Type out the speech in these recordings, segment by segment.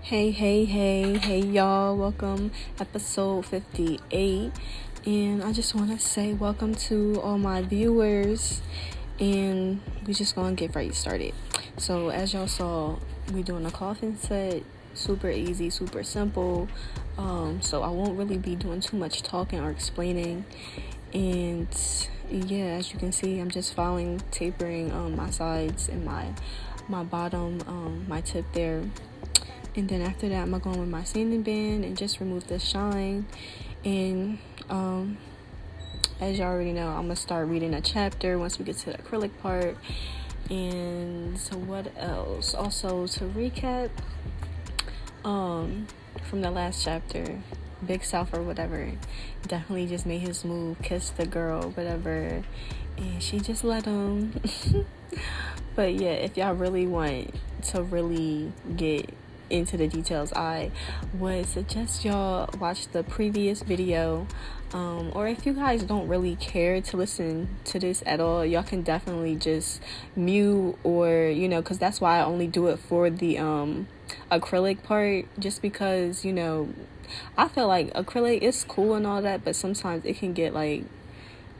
Hey, y'all. Welcome, episode 58. And I just want to say welcome to all my viewers. And we just going to get right started. So, as y'all saw, we doing a Coffin set. Super easy, super simple. So, I won't really be doing too much talking or explaining. And yeah, as you can see, I'm just filing, tapering my sides and my bottom, my tip there. And then after that, I'm going to go in with my sanding band and just remove the shine. And as you already know, I'm going to start reading a chapter once we get to the acrylic part. And so what else? Also, to recap, from the last chapter, Big South or whatever, definitely just made his move, kissed the girl, whatever. And she just let him. But yeah, if y'all really want to really get into the details, I would suggest y'all watch the previous video, or if you guys don't really care to listen to this at all, y'all can definitely just mute, or because that's why I only do it for the acrylic part, just because I feel like acrylic is cool and all that, but sometimes it can get like,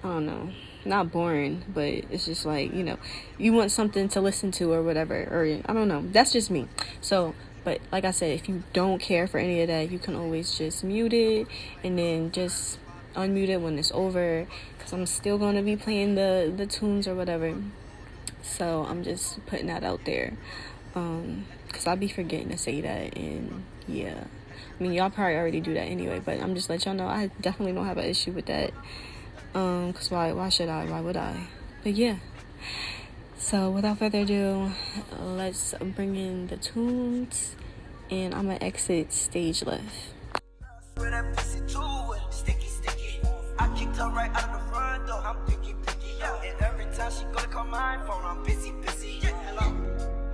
I don't know, not boring, but it's just like, you want something to listen to or whatever, or I don't know, that's just me. So, but like I said, if you don't care for any of that, you can always just mute it and then just unmute it when it's over, because I'm still going to be playing the tunes or whatever. So I'm just putting that out there, because I'll be forgetting to say that. And yeah, I mean, y'all probably already do that anyway, but I'm just letting y'all know I definitely don't have an issue with that. Because why should I? Why would I? But yeah. So without further ado, let's bring in the tunes, and I'm gonna exit stage left. I kicked her right out of the front door. I'm picky, yeah. And every time she go to call my phone, I'm busy, yeah. Hello.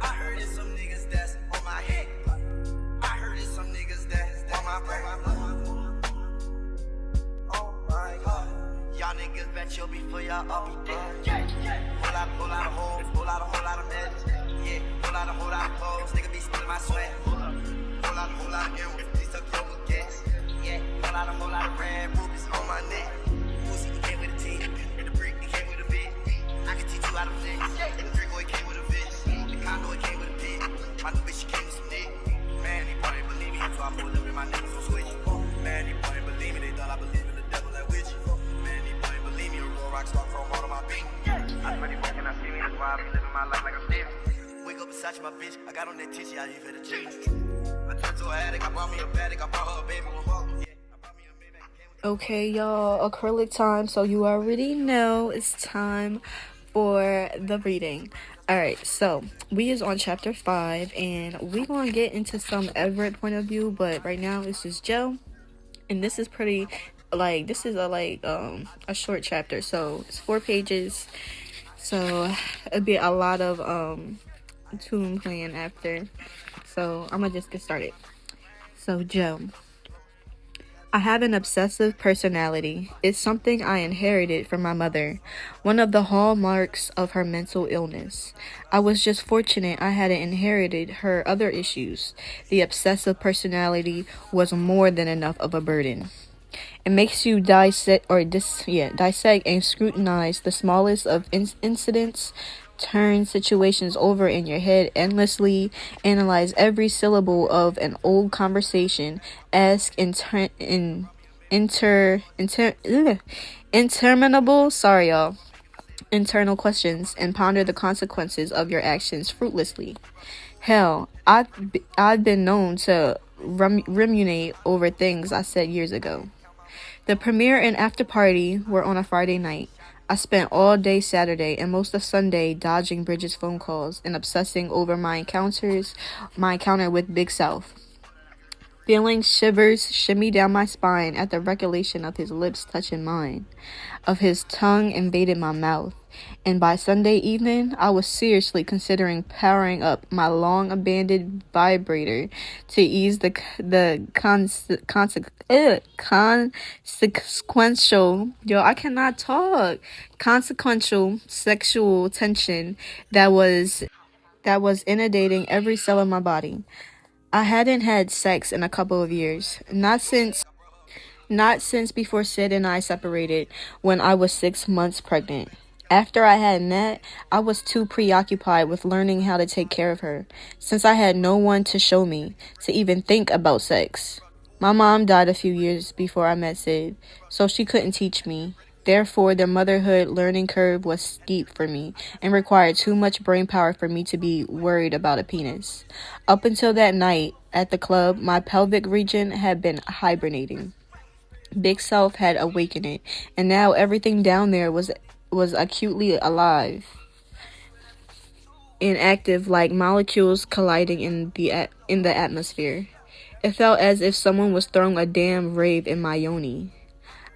I heard it's some niggas that's on my head. I heard it's some niggas that's on my brain. Oh my God. Y'all niggas bet you'll be for y'all, I'll be dead. Whole lot of hoes, whole lot of meds. Yeah, whole lot of clothes. Nigga be stealing my sweat. Whole lot of emeralds. Please tuck your gas. Yeah, whole lot of red rubies on my neck. Pussy, it came with a team. And the brick, it came with a bit. I can teach you how to flex. And the Draco, it came with a bitch. The condo, it came with a pit. My new bitch, she came with some dick. Man, they probably believe me, so I pulled up in my niggas on switch. Man, they probably believe me, they thought I believe in the devil and witch. Man, they probably believe me, a real rock star from all of my beat. I pretty fucking, I see me, that's why I be living my life like I'm Stevie. Wake up beside you, my bitch, I got on that tissue, I leave it a G. I turned to an addict, I bought me a paddock, I brought her a baby. Okay, y'all, acrylic time. So you already know it's time for the reading. Alright, so we is on chapter 5, and we gonna get into some Everett point of view, but right now it's just Joe. And this is pretty, like, this is a short chapter, so it's 4 pages, so it'll be a lot of tune playing after. So I'm gonna just get started. So Joe. I have an obsessive personality. It's something I inherited from my mother, one of the hallmarks of her mental illness. I was just fortunate I hadn't inherited her other issues. The obsessive personality was more than enough of a burden. It makes you dissect and scrutinize the smallest of incidents, turn situations over in your head endlessly, analyze every syllable of an old conversation, ask interminable internal questions, and ponder the consequences of your actions fruitlessly. Hell, I've been known to ruminate over things I said years ago. The premiere and after party were on a Friday night. I spent all day Saturday and most of Sunday dodging Bridget's phone calls and obsessing over my encounter with Big South. Feeling shivers shimmy down my spine at the recollection of his lips touching mine, of his tongue invading my mouth, and by Sunday evening, I was seriously considering powering up my long-abandoned vibrator to ease the consequential sexual tension that was inundating every cell of my body. I hadn't had sex in a couple of years. Not since before Sid and I separated when I was 6 months pregnant. After I had met, I was too preoccupied with learning how to take care of her, since I had no one to show me to even think about sex. My mom died a few years before I met Sid, so she couldn't teach me. Therefore, the motherhood learning curve was steep for me and required too much brain power for me to be worried about a penis. Up until that night at the club, my pelvic region had been hibernating. Big Self had awakened, and now everything down there was acutely alive and active like molecules colliding in the atmosphere. It felt as if someone was throwing a damn rave in my yoni.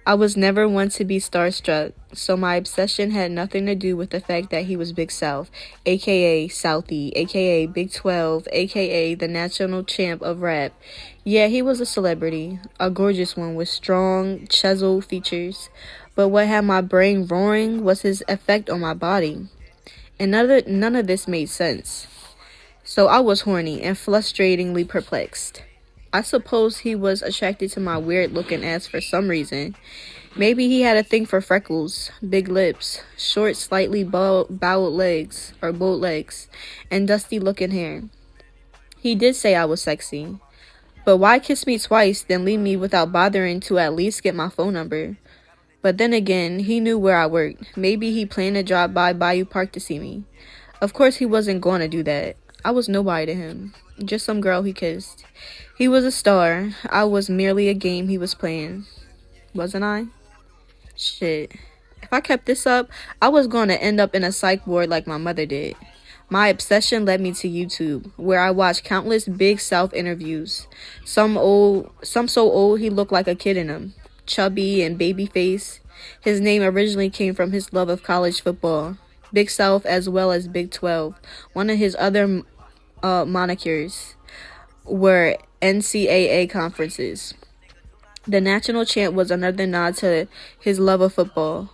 I was never one to be starstruck, so my obsession had nothing to do with the fact that he was Big South, aka Southie, aka Big 12, aka the national champ of rap. Yeah, he was a celebrity, a gorgeous one with strong, chiseled features. But what had my brain roaring was his effect on my body. And none of this made sense. So I was horny and frustratingly perplexed. I suppose he was attracted to my weird looking ass for some reason. Maybe he had a thing for freckles, big lips, short, slightly bowed legs, and dusty looking hair. He did say I was sexy. But why kiss me twice, then leave me without bothering to at least get my phone number? But then again, he knew where I worked. Maybe he planned to drop by Bayou Park to see me. Of course he wasn't going to do that. I was nobody to him. Just some girl he kissed. He was a star. I was merely a game he was playing. Wasn't I? Shit. If I kept this up, I was going to end up in a psych ward like my mother did. My obsession led me to YouTube, where I watched countless Big South interviews. Some so old he looked like a kid in them. Chubby and baby face. His name originally came from his love of college football. Big South as well as Big 12. One of his other monikers were NCAA conferences. The national champ was another nod to his love of football.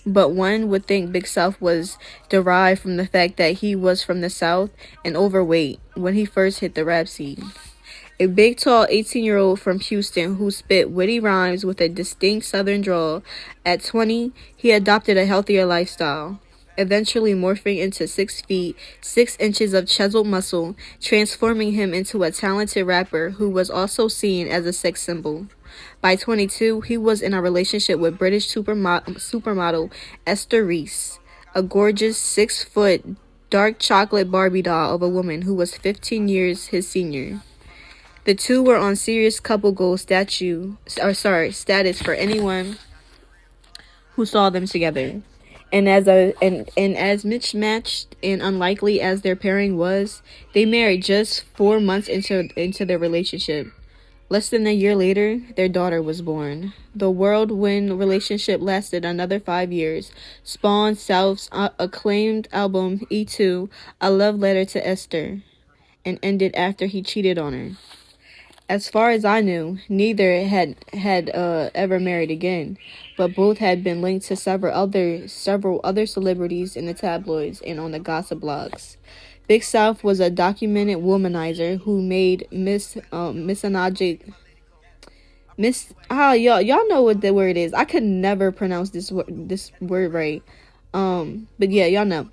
But one would think Big South was derived from the fact that he was from the South and overweight when he first hit the rap scene. A big, tall 18-year-old from Houston who spit witty rhymes with a distinct Southern drawl. At 20, he adopted a healthier lifestyle, eventually morphing into 6 feet, 6 inches of chiseled muscle, transforming him into a talented rapper who was also seen as a sex symbol. By 22, he was in a relationship with British supermodel Esther Reese, a gorgeous 6-foot, dark chocolate Barbie doll of a woman who was 15 years his senior. The two were on serious couple goal status for anyone who saw them together. And as mismatched and unlikely as their pairing was, they married just 4 months into their relationship. Less than a year later, their daughter was born. The whirlwind relationship lasted another 5 years, spawned South's acclaimed album E2, A Love Letter to Esther, and ended after he cheated on her. As far as I knew, neither had ever married again, but both had been linked to several other celebrities in the tabloids and on the gossip blogs. Big South was a documented womanizer who made y'all know what the word is. I could never pronounce this word right. But yeah, y'all know.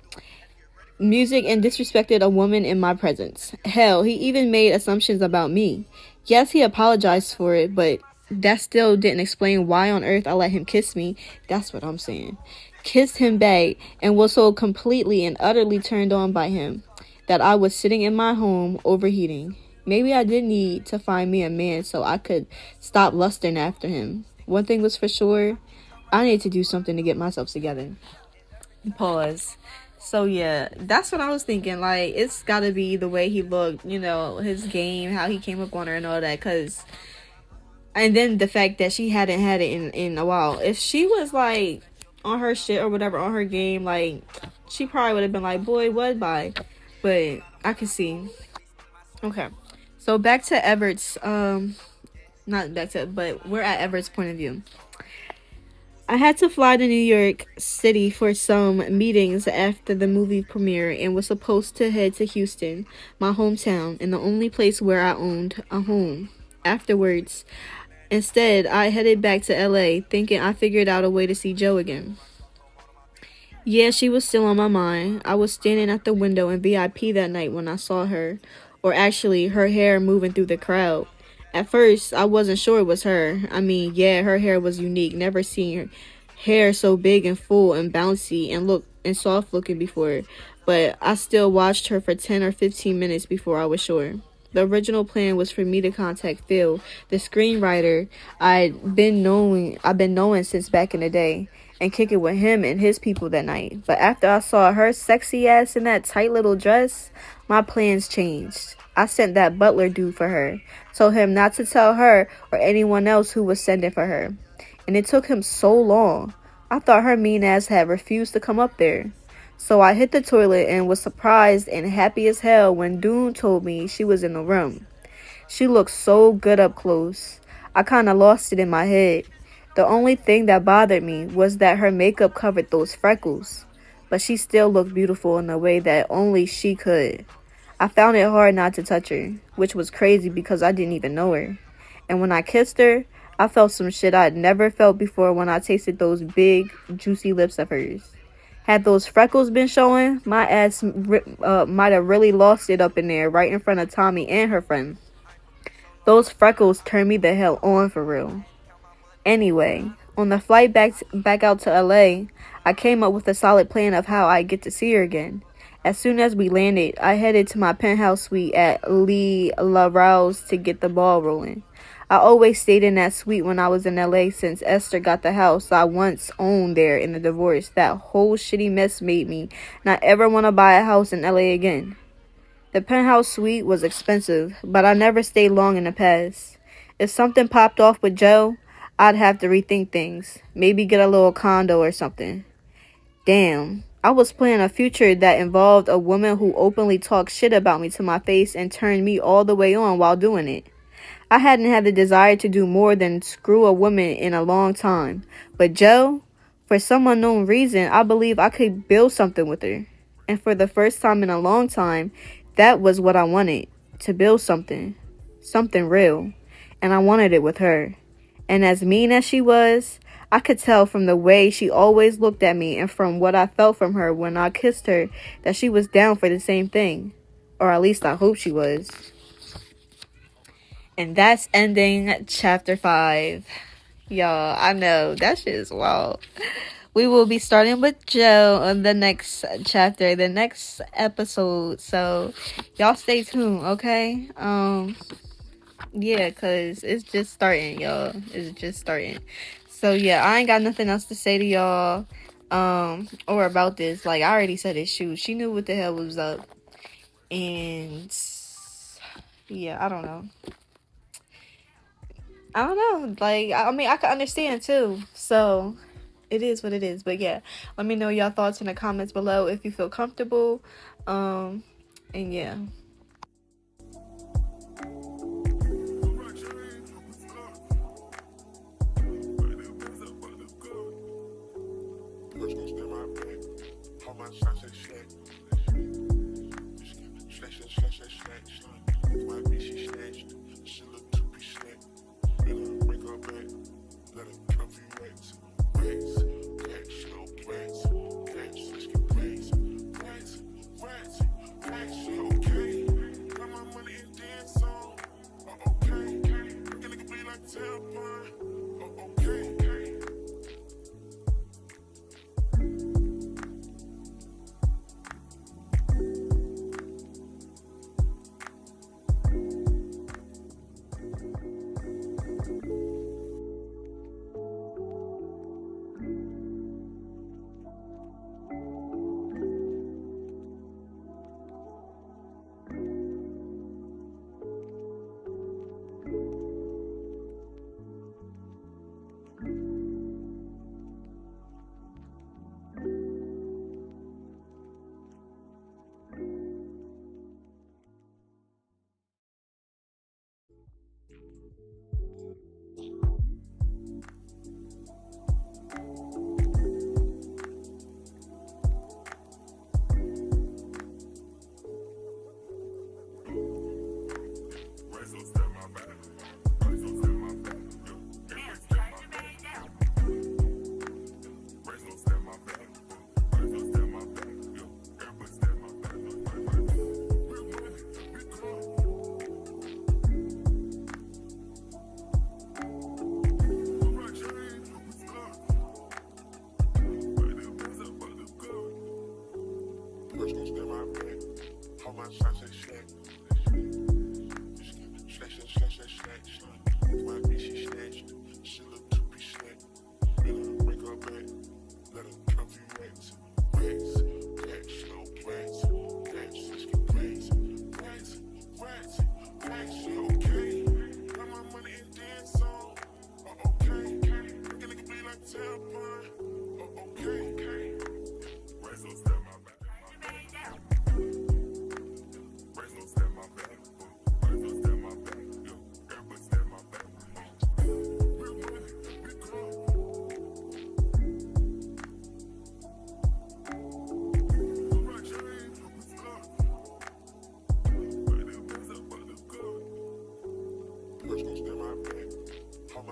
Music and disrespected a woman in my presence. Hell, he even made assumptions about me. Yes, he apologized for it, but that still didn't explain why on earth I let him kiss me. That's what I'm saying. Kissed him back and was so completely and utterly turned on by him that I was sitting in my home overheating. Maybe I did need to find me a man so I could stop lusting after him. One thing was for sure, I needed to do something to get myself together. Pause. So yeah, that's what I was thinking. Like, it's gotta be the way he looked, his game, how he came up on her and all that. And then the fact that she hadn't had it in a while. If she was like on her shit or whatever, on her game, like, she probably would have been like, boy, what, bye. But I can see. Okay. So back to Everett's, not back to, but we're at Everett's point of view. I had to fly to New York City for some meetings after the movie premiere and was supposed to head to Houston, my hometown, and the only place where I owned a home. Afterwards, instead, I headed back to LA thinking I figured out a way to see Joe again. Yeah, she was still on my mind. I was standing at the window in VIP that night when I saw her, or actually, her hair moving through the crowd. At first, I wasn't sure it was her. I mean, yeah, her hair was unique. Never seen her hair so big and full and bouncy and soft looking before. But I still watched her for 10 or 15 minutes before I was sure. The original plan was for me to contact Phil, the screenwriter I've been knowing since back in the day, and kick it with him and his people that night. But after I saw her sexy ass in that tight little dress, my plans changed. I sent that butler dude for her, told him not to tell her or anyone else who was sending for her. And it took him so long. I thought her mean ass had refused to come up there. So I hit the toilet and was surprised and happy as hell when Dune told me she was in the room. She looked so good up close. I kinda lost it in my head. The only thing that bothered me was that her makeup covered those freckles. But she still looked beautiful in a way that only she could. I found it hard not to touch her, which was crazy because I didn't even know her. And when I kissed her, I felt some shit I'd never felt before when I tasted those big, juicy lips of hers. Had those freckles been showing, my ass might have really lost it up in there right in front of Tommy and her friend. Those freckles turned me the hell on for real. Anyway, on the flight back out to LA, I came up with a solid plan of how I'd get to see her again. As soon as we landed, I headed to my penthouse suite at Lee La Rouse to get the ball rolling. I always stayed in that suite when I was in LA since Esther got the house I once owned there in the divorce. That whole shitty mess made me not ever want to buy a house in LA again. The penthouse suite was expensive, but I never stayed long in the past. If something popped off with Joe, I'd have to rethink things. Maybe get a little condo or something. Damn, I was planning a future that involved a woman who openly talked shit about me to my face and turned me all the way on while doing it. I hadn't had the desire to do more than screw a woman in a long time. But Joe, for some unknown reason, I believe I could build something with her. And for the first time in a long time, that was what I wanted. To build something. Something real. And I wanted it with her. And as mean as she was, I could tell from the way she always looked at me and from what I felt from her when I kissed her that she was down for the same thing. Or at least I hope she was. And that's ending chapter 5. Y'all, I know, that shit is wild. We will be starting with Joe on the next chapter, the next episode. So, y'all stay tuned, okay? Yeah, because it's just starting, y'all. It's just starting. So, yeah, I ain't got nothing else to say to y'all, or about this. Like, I already said it, shoot. She knew what the hell was up. And, yeah, I don't know. Like, I mean, I can understand, too. So, it is what it is. But, yeah, let me know y'all thoughts in the comments below if you feel comfortable. And, yeah.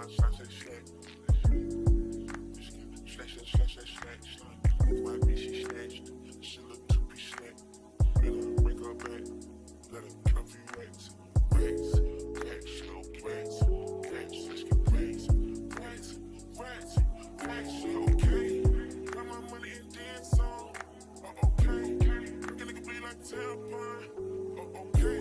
my shots say slack. Slash. My bitch, she snatched. She look to be slack. Let her break her back. Let her come for rats. She don't rats. Let's get rats. She okay. Got my money and dance on. Oh, okay. Make a nigga be like tailpine. Oh, okay.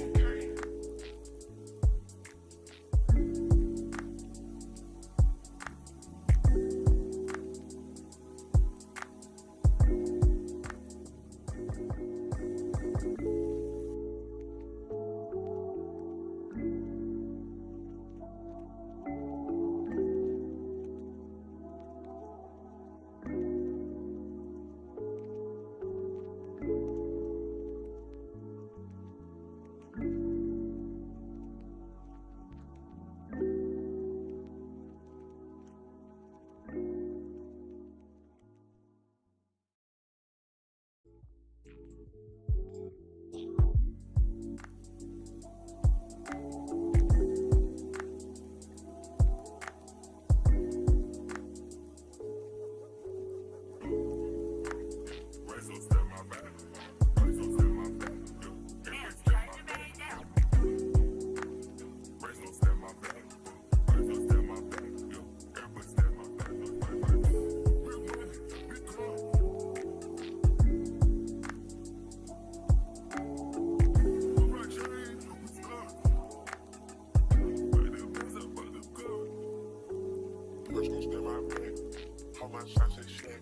All my shots say slack.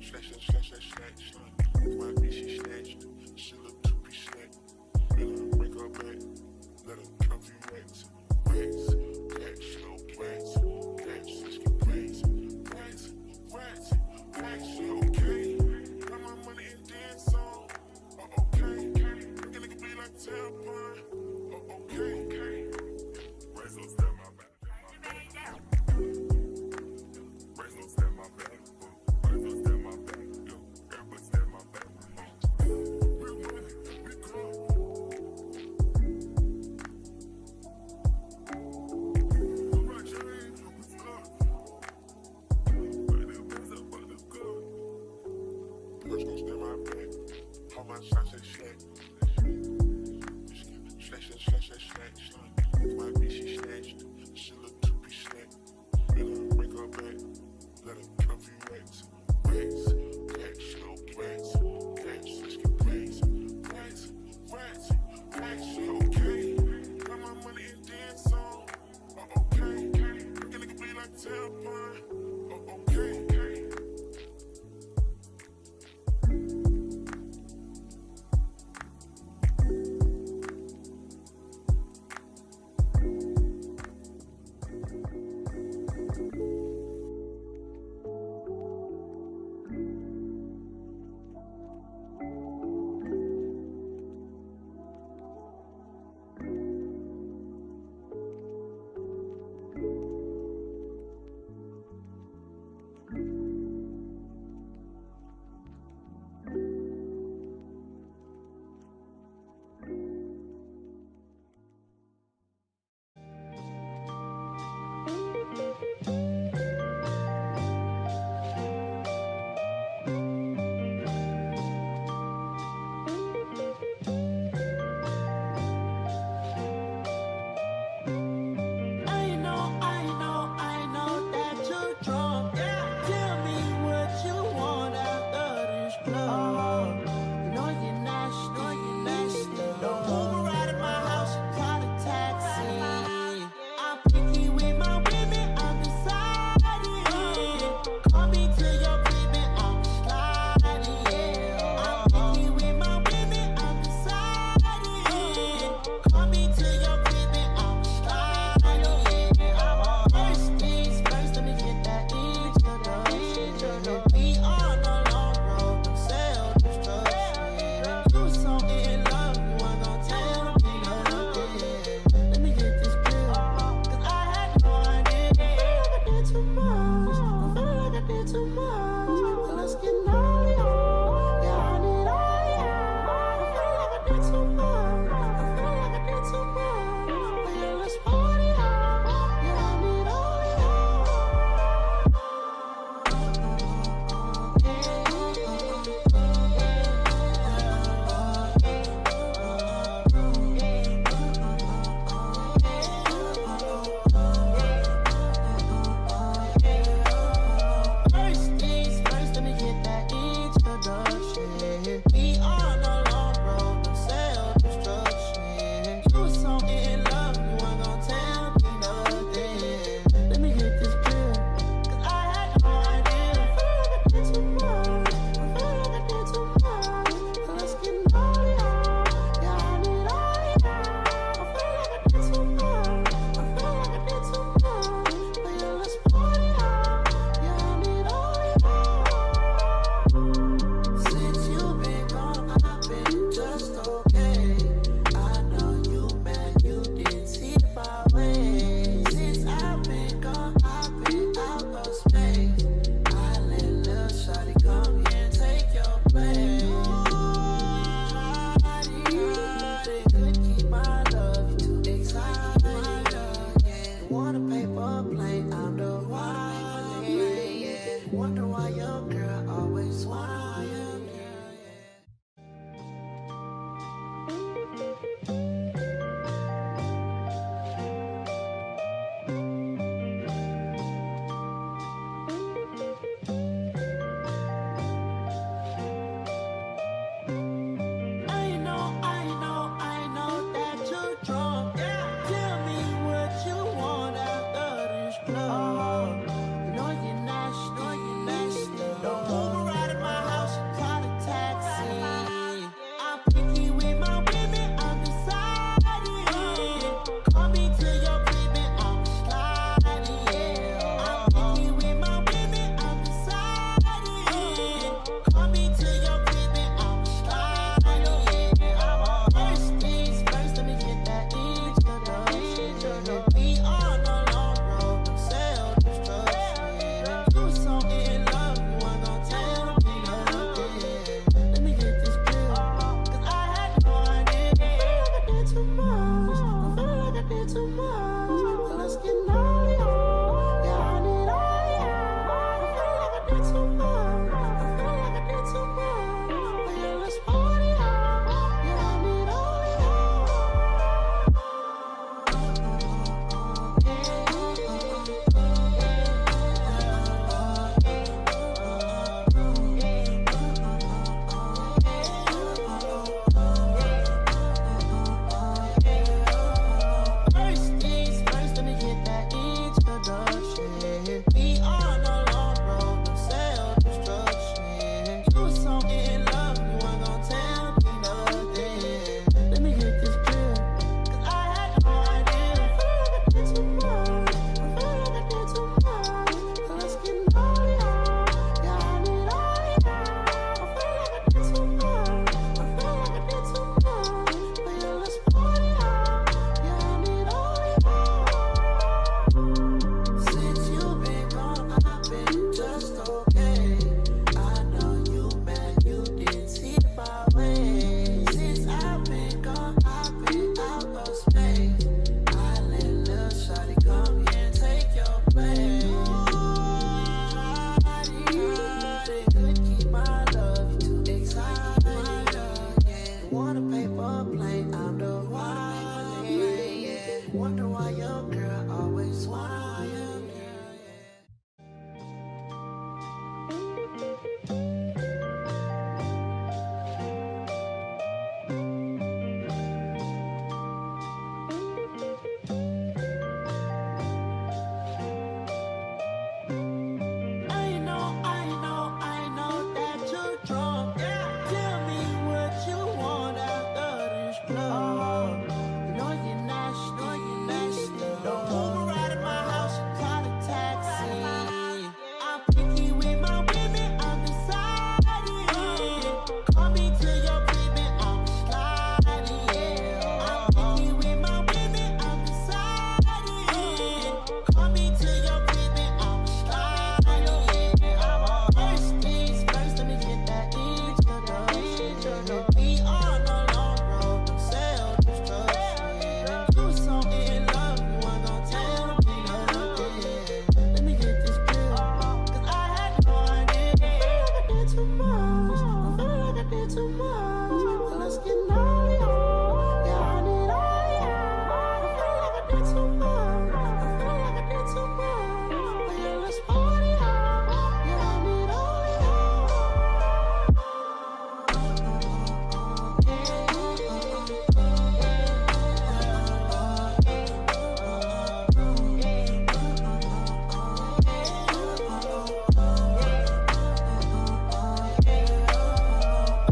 Slash. My bitch, she snatched. She look to be slack. Let her break her back. Let her come for rats. She don't rats. Let's get rats. She okay. Got my money and dance on. Oh, okay. Make a nigga be like tailpine. Oh, okay. Rats don't step my back. Rats don't step my back. Rats don't step my back. Everybody step Want a paper plane, I'm the one. Yeah. Wonder why your girl always want you. I know that you're drunk. Tell me what you want after this club. You know you're nasty. Don't move around in my house, call a taxi. I'm picky with my women, I'm deciding. Call me to your crib and I'm sliding. I'm picky with my women, I'm deciding. Call me to your crib and I'm sliding. First things first, let me get that introduction. We on a long road to self-destruction. You so in love, you ain't gon' tell me nothing. Let me get this clear, 'cause I had no idea. I feel like I did too much. I feel like I did too much. So let's get naughty, yeah, I need all y'all. I feel like I did too much. I feel like I did too much. But yeah, let's party, yeah, I need all First things first, let me get that introduction. We on a long road to self-destruction. You so in love, you ain't gon' tell me nothing. Let me get this clear, 'cause I had no idea. I feel like I did too much. I feel like I did too much. So let's get naughty, yeah, I need all y'all. I feel like I did too much. I feel like I did too much. But yeah, let's party, yeah, I need all y'all. Since you've been gone, I've been just okay. I know you mad, you didn't see my way. Since I've been gone, I've been out of space. I let little shawty come here and take your place. They could keep my love, you too excited. Want a paper plane, I'm the one. Yeah. Wonder why your girl always want you. I know that you're drunk. Tell me what you want after this club. You know you're nasty. Don't move around in my house, call a taxi. I'm picky with my women, I'm deciding. Call me to your crib and I'm sliding. I'm picky with my women, I'm deciding. Call me to your crib and I'm sliding. First things first, let me get that introduction. We on a long road to self-destruction. You so in love, you ain't gon' tell me nothing. Let me get this clear, 'cause I had no idea. I feel like I did too much. I feel like I did too much. So let's get naughty, yeah, I need all y'all. I feel like I did too much. I feel like I did too much. But yeah, let's party, yeah, I need all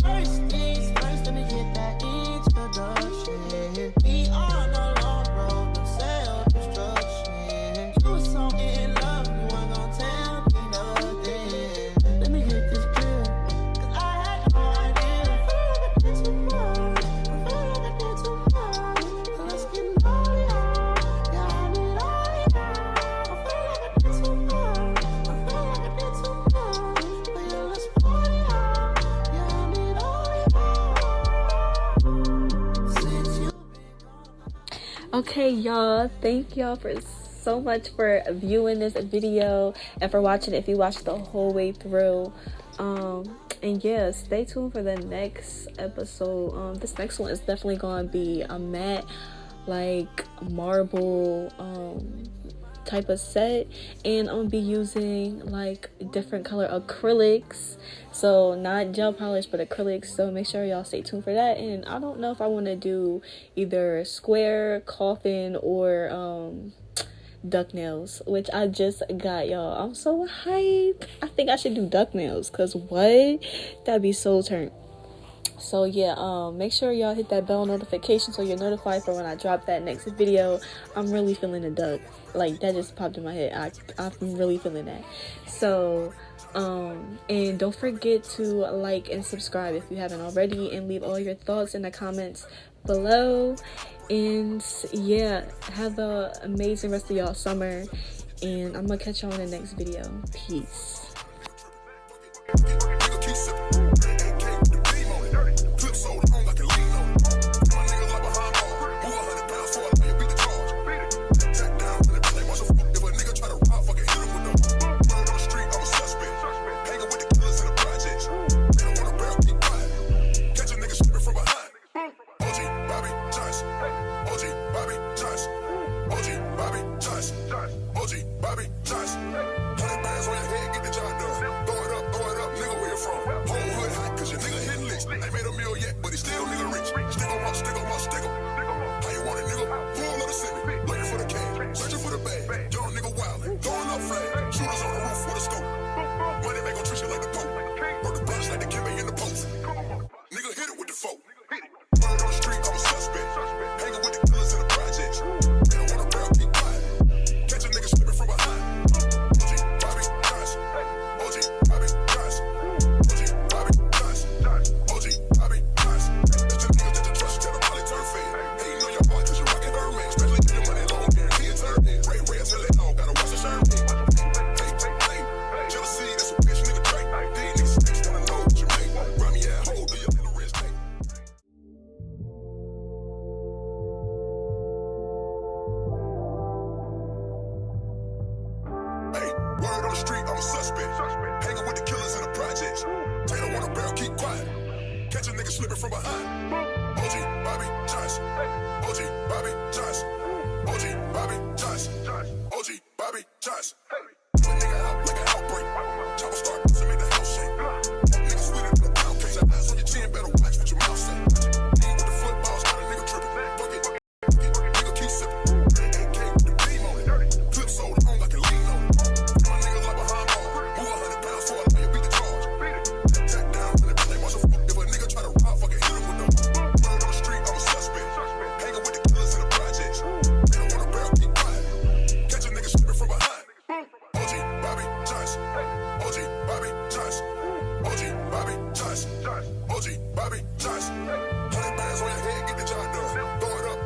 First things first, let me get that introduction. We on a long road to self-destruction. You so in love, you ain't gon' tell me nothing. Let me get this clear, 'cause I had no idea. I feel like I did too much. I feel like I did too much. So let's get naughty, yeah, I need all y'all. I feel like I did too much. I feel like I did too much. But yeah, let's party, yeah, I need all y'all. Since you've been gone, Okay, y'all, thank y'all for so much for viewing this video and for watching if you watched the whole way through. And yeah, stay tuned for the next episode. This next one is definitely gonna be a matte, like marble type of set, and I'm gonna be using like different color acrylics, so not gel polish but acrylics, so make sure y'all stay tuned for that. And I don't know if I want to do either square, coffin, or duck nails, which I just got, y'all. I'm so hyped. I think I should do duck nails, because what, that'd be so turnt. So yeah, make sure y'all hit that bell notification so you're notified for when I drop that next video. I'm really feeling the duck, like that just popped in my head. I'm really feeling that. So and don't forget to like and subscribe if you haven't already, and leave all your thoughts in the comments below. And yeah, have an amazing rest of y'all summer, and I'm gonna catch y'all in the next video. Peace. Slipping from behind. OG Bobby Johnson. OG Bobby Johnson. OG Bobby Johnson. OG Bobby Johnson. A nigga out like an outbreak. Chopper start to make the house shake. Nigga sweeter than a pound cake. Eyes on your chin, better watch what your mouth say. Lean with the footballs, got a nigga tripping. Bucket, nigga keep sipping. AK with the beam on it. Clip so long I can lean on it. My nigga like behind ball. Move 100 pounds for a you beat the charge. Tap down in the belly, watch a fuck. If a nigga try to rob, fucking hit him with no. Word on the street, I'm a suspect. Hanging with the killers in the projects. They don't want a barrel, keep quiet. Catch a nigga slipping from behind. OG Bobby Johnson. OG Bobby Johnson. OG Bobby Johnson. OG Bobby Johnson. 100 bands on your head, get the job done. Throw it up.